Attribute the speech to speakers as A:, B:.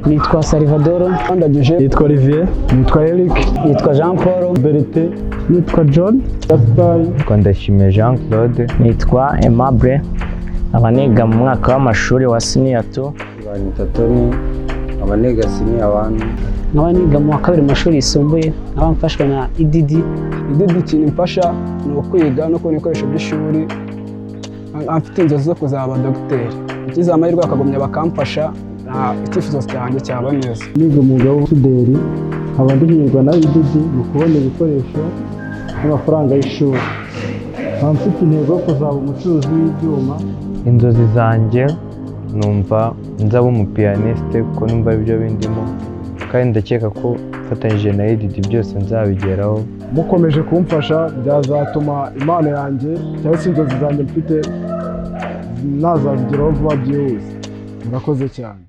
A: Nitwa Salvador.
B: Ndagije. Nitwa Olivier. Nitwa Eric.
A: Nitwa Jean Paul.
B: Berite. Nitwa John. Gaspar.
C: Nitwa Ndashimye Jean Claude.
A: Nitwa Aimable. Abaniga mu mwaka w'amashuri wa senior 2.
C: Nitwa Tony. Abaniga senior 1.
A: Abaniga mu wa kabiri mashuri yisumbuye. Abamfashwa na IDD.
B: IDD ikintu imfasha ni ukwiga no kubona ibikoresho by'ishuri. Mfite inzozi zo kuzaba dogiteri. Ikiza amahirwe akagumya bakamfasha, icyifuzo cyanjye cyaba neza.
D: Niga umwuga w'ubuderi, nkaba ndihirwa na IDD mu kubona ibikoresho n'amafaranga y'ishuri. Nkaba mfite intego yo kuzaba umucuruzi w'ibyuma.
C: Inzozi zanjye numva nzaba umupiyaniste kuko numva aribyo bindimo, kandi ndakeka ko mfatanyije na IDD byose nzabigeraho.
B: Mukomeje kumfasha byazatuma impano yanjye cyangwa se inzozi zanjye mfite nazazigeraho vuba byihuse. Murakoze cyane.